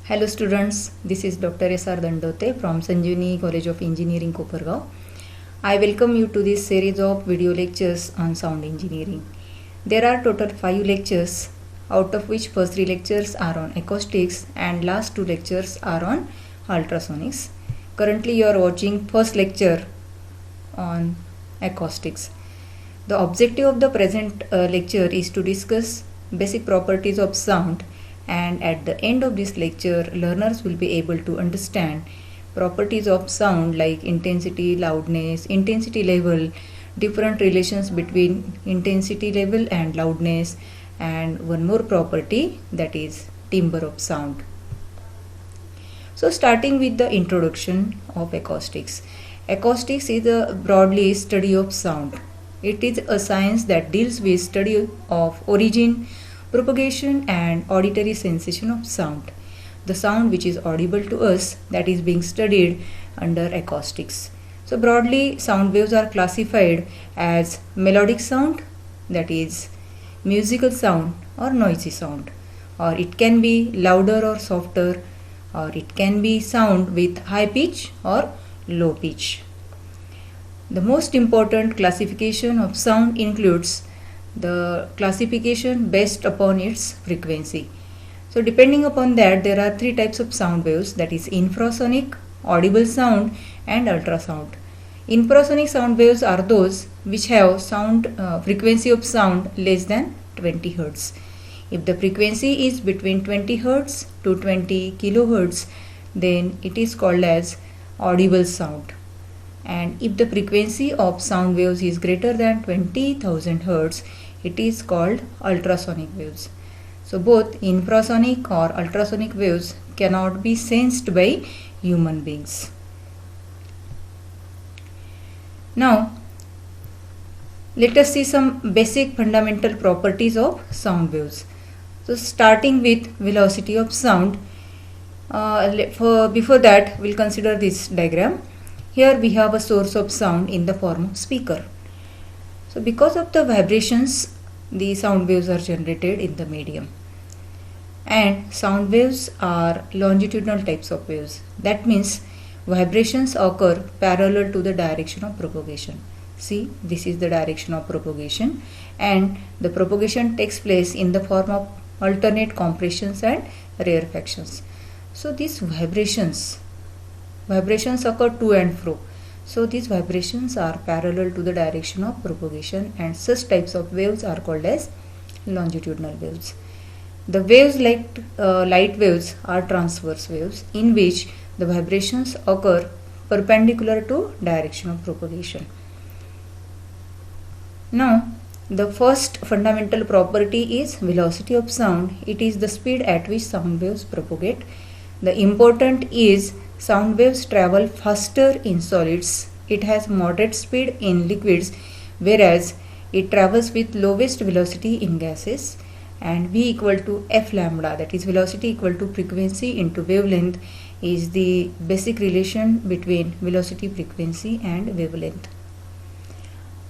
Hello students, this is Dr. S.R. Dandote from Sanjeevani College of Engineering, Kopargaon. I welcome you to this series of video lectures on sound engineering. There are total 5 lectures, out of which first 3 lectures are on acoustics and last 2 lectures are on ultrasonics. Currently you are watching first lecture on acoustics. The objective of the present lecture is to discuss basic properties of sound, and at the end of this lecture learners will be able to understand properties of sound like intensity, loudness, intensity level, different relations between intensity level and loudness, and one more property, that is timbre of sound. So starting with the introduction of acoustics. Acoustics is a broadly study of sound. It is a science that deals with study of origin, propagation and auditory sensation of sound. The sound which is audible to us, that is being studied under acoustics. So broadly sound waves are classified as melodic sound, that is musical sound or noisy sound, or it can be louder or softer, or it can be sound with high pitch or low pitch. The most important classification of sound includes the classification based upon its frequency. So depending upon that, there are 3 types of sound waves, that is infrasonic, audible sound and ultrasound. Infrasonic sound waves are those which have sound frequency of sound less than 20 Hz. If the frequency is between 20 Hz to 20 kHz, then it is called as audible sound. And if the frequency of sound waves is greater than 20,000 Hz, it is called ultrasonic waves. So both infrasonic or ultrasonic waves cannot be sensed by human beings. Now let us see some basic fundamental properties of sound waves. So starting with velocity of sound, before that we'll consider this diagram. Here we have a source of sound in the form of speaker. So because of the vibrations, the sound waves are generated in the medium. And sound waves are longitudinal types of waves. That means vibrations occur parallel to the direction of propagation. See, this is the direction of propagation, and the propagation takes place in the form of alternate compressions and rarefactions. So these vibrations occur to and fro. So these vibrations are parallel to the direction of propagation, and such types of waves are called as longitudinal waves. The waves like light waves are transverse waves, in which the vibrations occur perpendicular to direction of propagation. Now the first fundamental property is velocity of sound. It is the speed at which sound waves propagate. The important is sound waves travel faster in solids. It has moderate speed in liquids, whereas it travels with lowest velocity in gases. And V equal to F lambda, that is velocity equal to frequency into wavelength, is the basic relation between velocity, frequency and wavelength.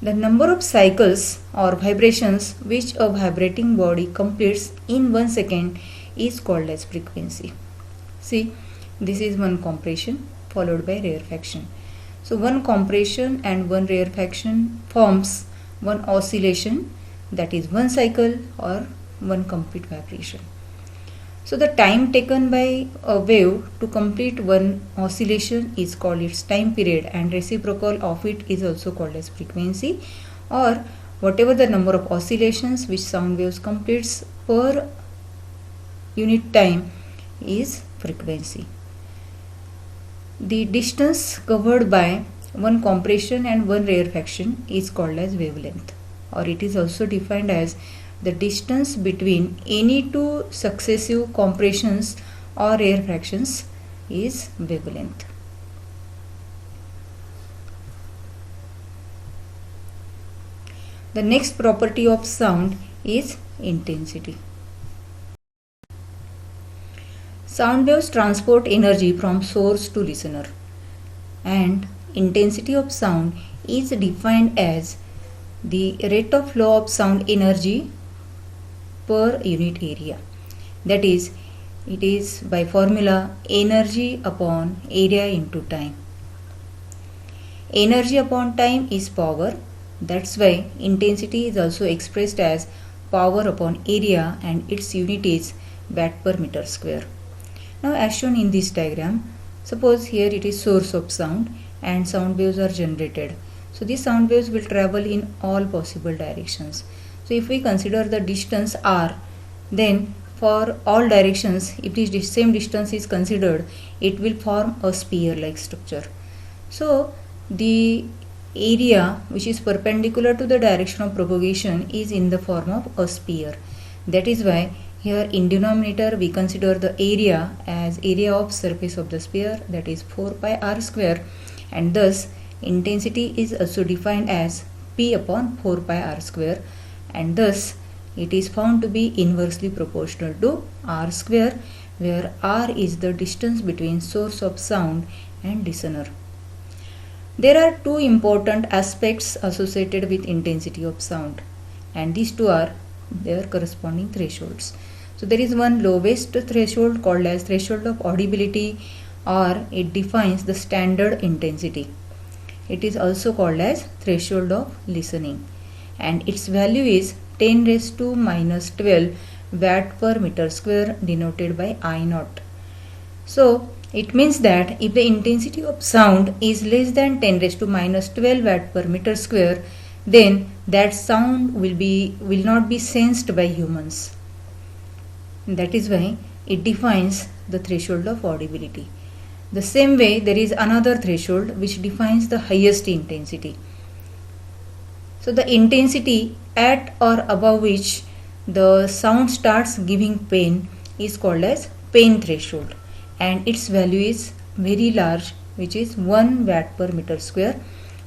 The number of cycles or vibrations which a vibrating body completes in 1 second is called as frequency. See, this is one compression followed by rarefaction. So one compression and one rarefaction forms one oscillation, that is one cycle or one complete vibration. So the time taken by a wave to complete one oscillation is called its time period, and reciprocal of it is also called as frequency, or whatever the number of oscillations which sound waves completes per unit time is frequency. The distance covered by one compression and one rarefaction is called as wavelength, or it is also defined as the distance between any 2 successive compressions or rarefactions is wavelength. The next property of sound is intensity. Sound waves transport energy from source to listener, and intensity of sound is defined as the rate of flow of sound energy per unit area. That is, it is by formula energy upon area into time. Energy upon time is power. That's why intensity is also expressed as power upon area and its unit is watt per meter square. Now as shown in this diagram, suppose here it is source of sound and sound waves are generated. So these sound waves will travel in all possible directions. So if we consider the distance r, then for all directions, if this same distance is considered, it will form a sphere like structure. So the area which is perpendicular to the direction of propagation is in the form of a sphere. That is why here in denominator we consider the area as area of surface of the sphere, that is 4 pi r square, and thus intensity is also defined as P upon 4 pi r square, and thus it is found to be inversely proportional to r square, where r is the distance between source of sound and listener. There are two important aspects associated with intensity of sound, and these two are their corresponding thresholds. So there is one lowest threshold called as threshold of audibility, or it defines the standard intensity. It is also called as threshold of listening, and its value is 10 raised to minus 12 watt per meter square, denoted by I naught. So it means that if the intensity of sound is less than 10 raised to minus 12 watt per meter square, then that sound will not be sensed by humans. That is why it defines the threshold of audibility. The same way, there is another threshold which defines the highest intensity. So the intensity at or above which the sound starts giving pain is called as pain threshold, and its value is very large, which is 1 watt per meter square,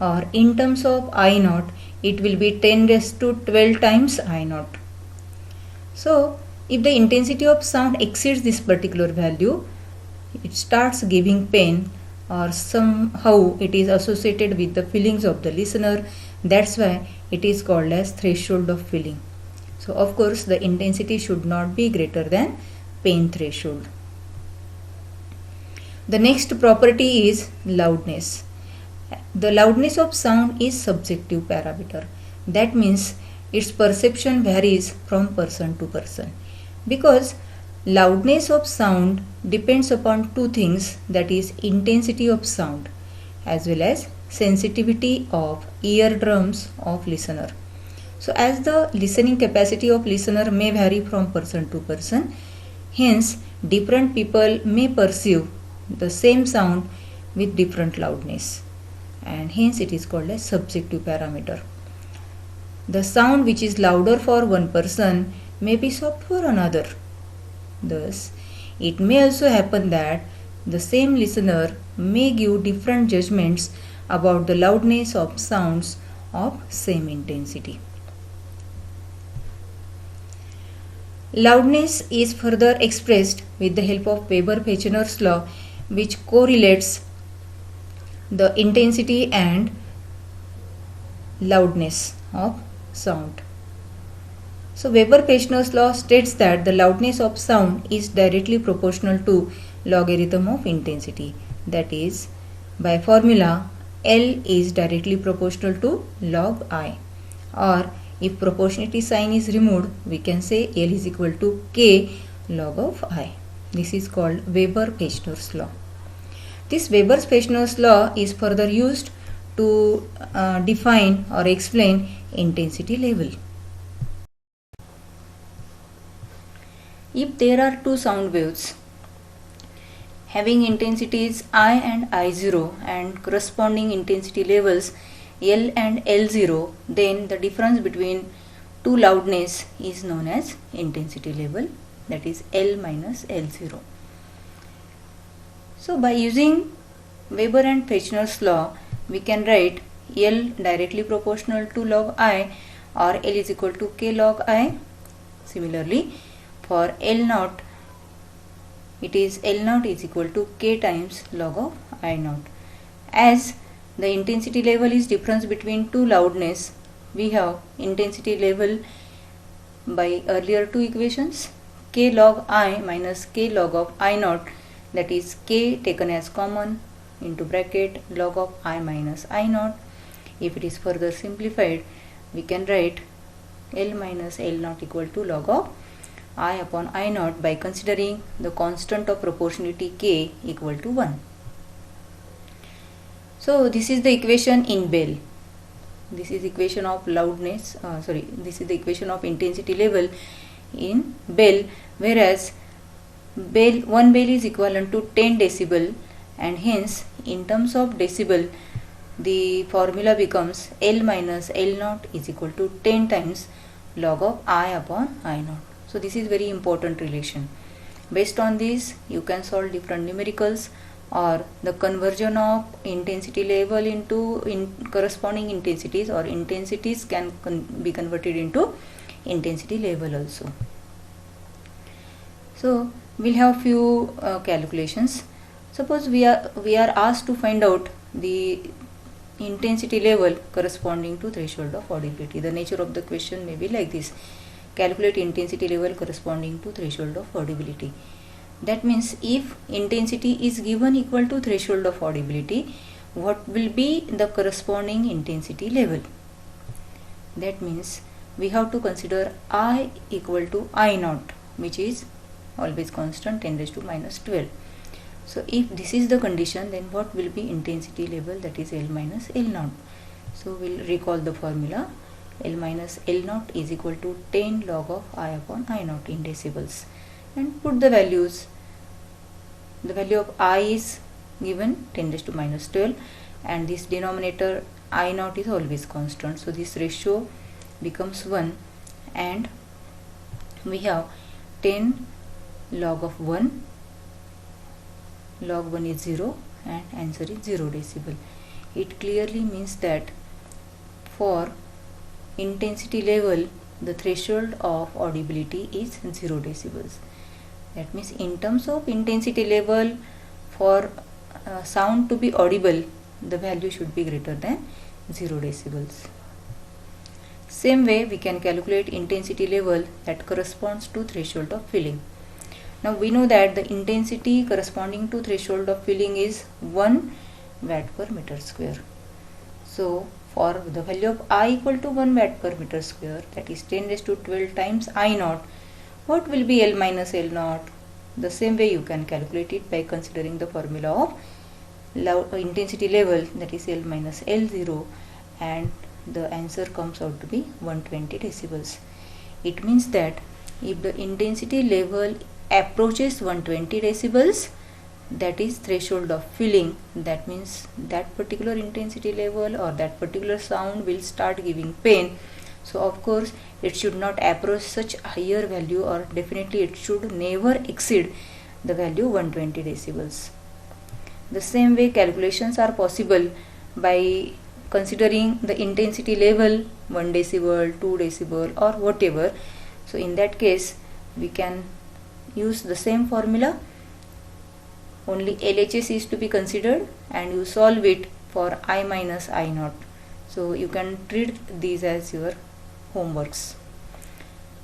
or in terms of I naught it will be 10 raised to 12 times I naught. So if the intensity of sound exceeds this particular value, it starts giving pain, or somehow it is associated with the feelings of the listener. That's why it is called as threshold of feeling. So of course the intensity should not be greater than pain threshold. The next property is loudness. The loudness of sound is subjective parameter. That means its perception varies from person to person, because loudness of sound depends upon two things, that is intensity of sound as well as sensitivity of eardrums of listener. So as the listening capacity of listener may vary from person to person, hence different people may perceive the same sound with different loudness, and hence it is called as subjective parameter. The sound which is louder for one person may be soft for another. Thus, it may also happen that the same listener may give different judgments about the loudness of sounds of same intensity. Loudness is further expressed with the help of Weber-Fechner's law, which correlates the intensity and loudness of sound. So Weber-Fechner's law states that the loudness of sound is directly proportional to logarithm of intensity. That is, by formula L is directly proportional to log I, or if proportionality sign is removed, we can say L is equal to K log of I. This is called Weber-Fechner's law. This Weber-Fechner's law is further used to define or explain intensity level. If there are two sound waves having intensities I and I0 and corresponding intensity levels L and L0, then the difference between two loudness is known as intensity level, that is L minus L0. So by using Weber and Fechner's law, we can write L directly proportional to log I, or L is equal to K log I. Similarly, for L naught, it is L naught is equal to K times log of I naught. As the intensity level is difference between two loudness, we have intensity level by earlier two equations, k log I minus k log of I naught, that is k taken as common into bracket log of I minus I naught. If it is further simplified, we can write L minus L naught equal to log of I upon I naught by considering the constant of proportionality k equal to 1. So this is the equation in Bell. This is equation of loudness, this is the equation of intensity level in Bell, whereas one Bell is equivalent to 10 decibel, and hence in terms of decibel the formula becomes L minus L naught is equal to 10 times log of I upon I naught. So this is very important relation. Based on this you can solve different numericals, or the conversion of intensity level into corresponding intensities, or intensities can be converted into intensity level also. So we'll have few calculations. Suppose we are asked to find out the intensity level corresponding to threshold of audibility. The nature of the question may be like this: calculate intensity level corresponding to threshold of audibility. That means if intensity is given equal to threshold of audibility, what will be the corresponding intensity level? That means we have to consider I equal to I naught, which is always constant, 10 raised to minus 12. So if this is the condition, then what will be intensity level, that is L minus L naught. So we'll recall the formula. L minus L naught is equal to 10 log of I upon I naught in decibels, and put the values. The value of I is given 10 raised to minus 12, and this denominator I naught is always constant, so this ratio becomes 1, and we have 10 log of 1, log 1 is 0, and answer is 0 decibel. It clearly means that for intensity level the threshold of audibility is 0 decibels. That means in terms of intensity level, for sound to be audible, the value should be greater than 0 decibels. Same way we can calculate intensity level that corresponds to threshold of filling. Now we know that the intensity corresponding to threshold of filling is 1 watt per meter square. So for the value of I equal to 1 watt per meter square, that is 10 raised to 12 times I naught, what will be L minus L naught? The same way you can calculate it by considering the formula of intensity level, that is L minus L0, and the answer comes out to be 120 decibels. It means that if the intensity level approaches 120 decibels, that is threshold of filling, that means that particular intensity level or that particular sound will start giving pain. So of course it should not approach such higher value, or definitely it should never exceed the value 120 decibels. The same way calculations are possible by considering the intensity level 1 decibel, 2 decibel or whatever. So in that case we can use the same formula, only LHS is to be considered, and you solve it for I minus I naught. So you can treat these as your homeworks.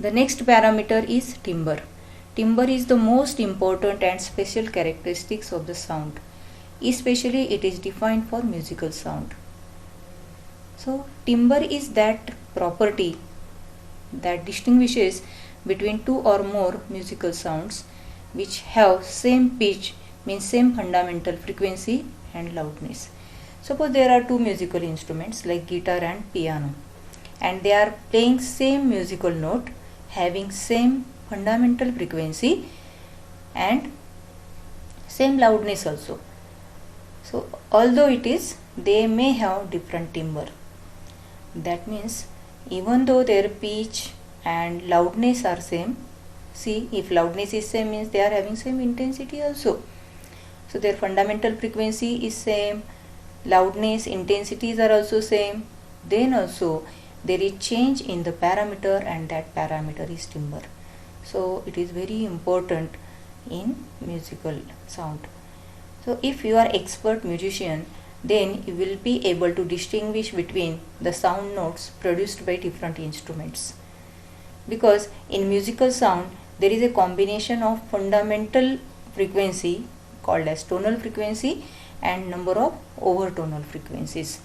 The next parameter is timbre. Timbre is the most important and special characteristics of the sound. Especially it is defined for musical sound. So timbre is that property that distinguishes between two or more musical sounds which have same pitch, means same fundamental frequency and loudness. Suppose there are two musical instruments like guitar and piano, and they are playing same musical note having same fundamental frequency and same loudness also. So although it is, they may have different timbre. That means even though their pitch and loudness are same, see, if loudness is same means they are having same intensity also. So their fundamental frequency is same, loudness, intensities are also same, then also there is change in the parameter, and that parameter is timbre. So it is very important in musical sound. So if you are expert musician, then you will be able to distinguish between the sound notes produced by different instruments, because in musical sound there is a combination of fundamental frequency called as tonal frequency and number of overtonal frequencies.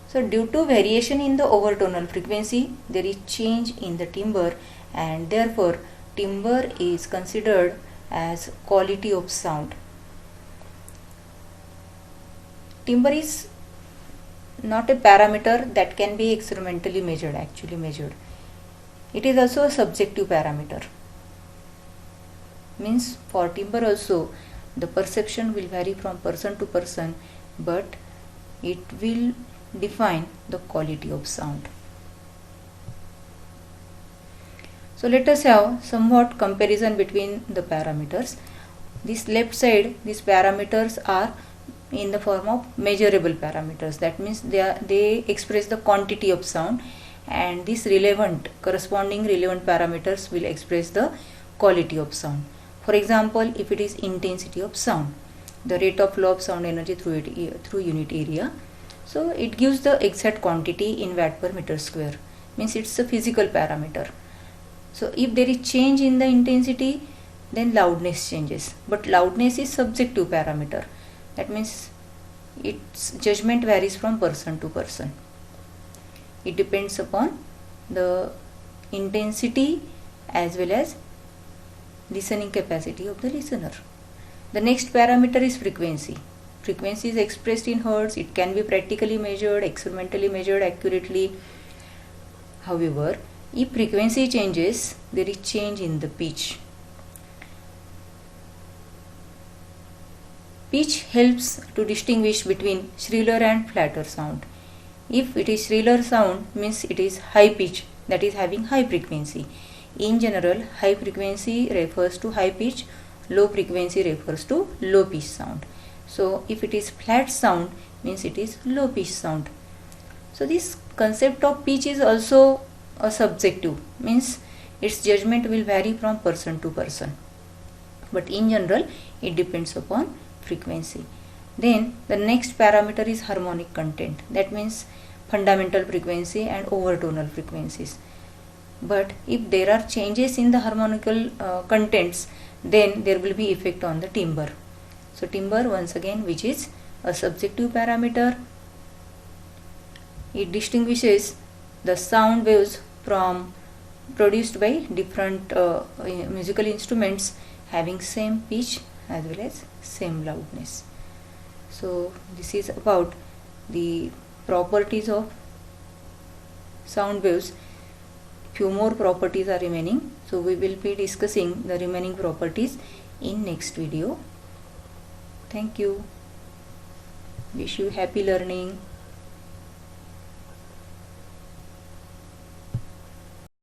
So due to variation in the overtonal frequency, there is change in the timbre, and therefore timbre is considered as quality of sound. Timbre is not a parameter that can be experimentally measured. It is also a subjective parameter. Means for timbre also the perception will vary from person to person, but it will define the quality of sound. So let us have somewhat comparison between the parameters. This left side, these parameters are in the form of measurable parameters. That means they express the quantity of sound, and these corresponding relevant parameters will express the quality of sound. For example, if it is intensity of sound, the rate of flow of sound energy through unit area, so it gives the exact quantity in watt per meter square. Means it's a physical parameter. So if there is change in the intensity, then loudness changes. But loudness is subjective parameter. That means its judgment varies from person to person. It depends upon the intensity as well as listening capacity of the listener. The next parameter is frequency. Frequency is expressed in hertz. It can be practically measured, experimentally measured accurately. However, if frequency changes, there is change in the pitch. Pitch helps to distinguish between shriller and flatter sound. If it is shriller sound, means it is high pitch, that is having high frequency. In general, high frequency refers to high pitch, low frequency refers to low pitch sound. So if it is flat sound, means it is low pitch sound. So this concept of pitch is also a subjective, means its judgment will vary from person to person. But in general, it depends upon frequency. Then the next parameter is harmonic content. That means fundamental frequency and overtonal frequencies. But if there are changes in the harmonical contents, then there will be effect on the timbre. So timbre, once again, which is a subjective parameter, it distinguishes the sound waves from produced by different musical instruments having same pitch as well as same loudness. So this is about the properties of sound waves. Few more properties are remaining, so we will be discussing the remaining properties in next video. Thank you. Wish you happy learning.